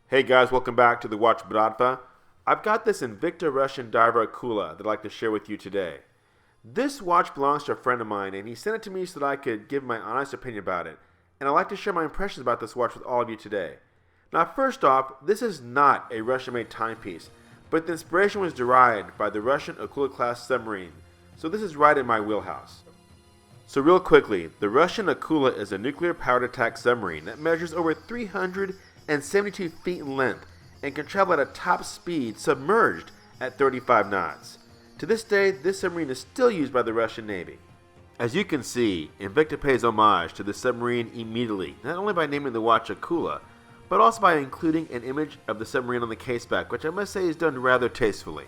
Hey guys, welcome back to the Watch Bratva. I've got this Invicta Russian diver Akula that I'd like to share with you today. This watch belongs to a friend of mine, and he sent it to me so that I could give my honest opinion about it. And I'd like to share my impressions about this watch with all of you today. Now, first off, this is not a Russian-made timepiece, but the inspiration was derived by the Russian Akula-class submarine, so this is right in my wheelhouse. So real quickly, the Russian Akula is a nuclear-powered attack submarine that measures over 372 feet in length and can travel at a top speed submerged at 35 knots. To this day, this submarine is still used by the Russian Navy. As you can see, Invicta pays homage to the submarine immediately, not only by naming the watch Akula, but also by including an image of the submarine on the caseback, which I must say is done rather tastefully.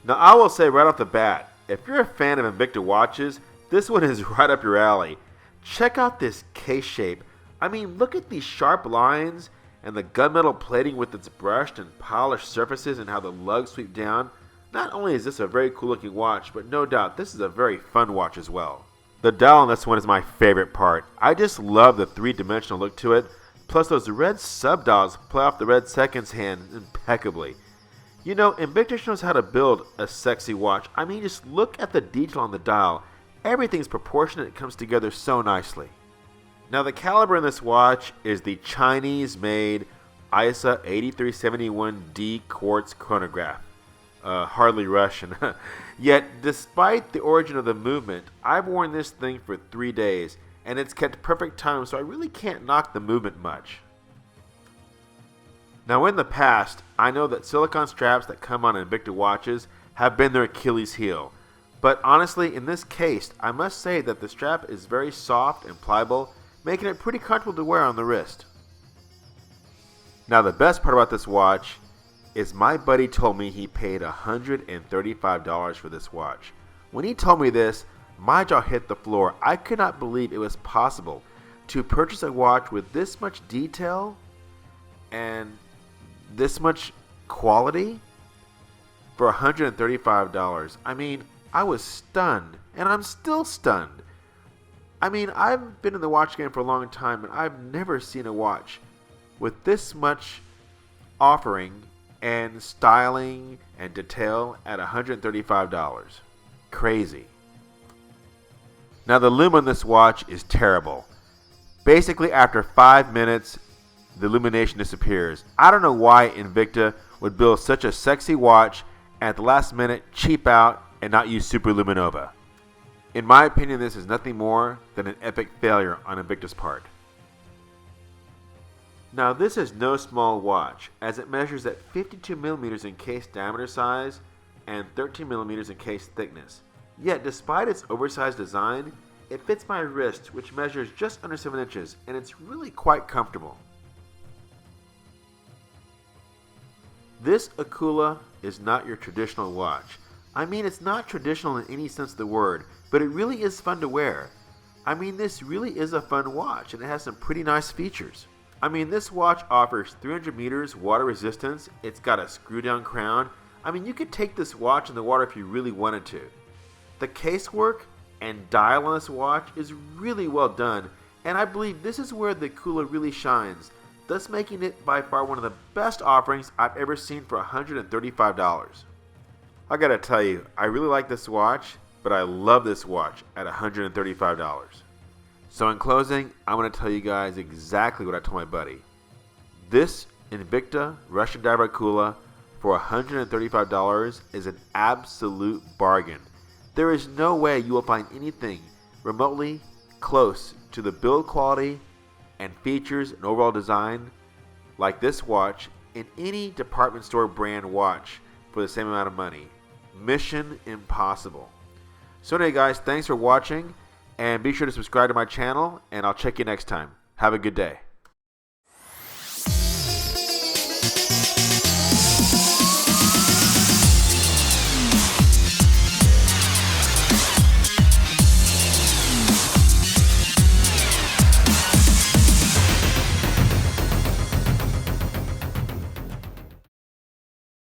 Now I will say right off the bat, if you're a fan of Invicta watches, this one is right up your alley. Check out this case shape. I mean, look at these sharp lines and the gunmetal plating with its brushed and polished surfaces and how the lugs sweep down. Not only is this a very cool looking watch, but no doubt this is a very fun watch as well. The dial on this one is my favorite part. I just love the three-dimensional look to it, plus those red subdials play off the red seconds hand impeccably. You know, Invicta knows how to build a sexy watch. I mean, just look at the detail on the dial. Everything's proportionate, it comes together so nicely. Now the caliber in this watch is the Chinese-made ISA 8371D quartz chronograph. Hardly Russian. Yet, despite the origin of the movement, I've worn this thing for 3 days, and it's kept perfect time, so I really can't knock the movement much. Now in the past, I know that silicone straps that come on Invicta watches have been their Achilles heel. But honestly, in this case, I must say that the strap is very soft and pliable, making it pretty comfortable to wear on the wrist. Now the best part about this watch is my buddy told me he paid $135 for this watch. When he told me this, my jaw hit the floor. I could not believe it was possible to purchase a watch with this much detail and this much quality for $135. I mean, I was stunned, and I'm still stunned. I mean, I've been in the watch game for a long time, and I've never seen a watch with this much offering and styling and detail at $135. Crazy. Now the lume on this watch is terrible. Basically, after 5 minutes, the illumination disappears. I don't know why Invicta would build such a sexy watch and at the last minute cheap out and not use super luminova. In my opinion, this is nothing more than an epic failure on Invicta's part. Now this is no small watch, as it measures at 52mm in case diameter size and 13mm in case thickness. Yet despite its oversized design, it fits my wrist, which measures just under 7 inches, and it's really quite comfortable. This Akula is not your traditional watch. I mean, it's not traditional in any sense of the word, but it really is fun to wear. I mean, this really is a fun watch, and it has some pretty nice features. I mean, this watch offers 300 meters water resistance. It's got a screw-down crown. I mean, you could take this watch in the water if you really wanted to. The casework and dial on this watch is really well done, and I believe this is where the Akula really shines, thus making it by far one of the best offerings I've ever seen for $135. I gotta tell you, I really like this watch, but I love this watch at $135. So in closing, I'm going to tell you guys exactly what I told my buddy. This Invicta Russian diver Akula for $135 is an absolute bargain. There is no way you will find anything remotely close to the build quality and features and overall design like this watch in any department store brand watch for the same amount of money. Mission impossible. So anyway guys, thanks for watching, and be sure to subscribe to my channel, and I'll check you next time. Have a good day.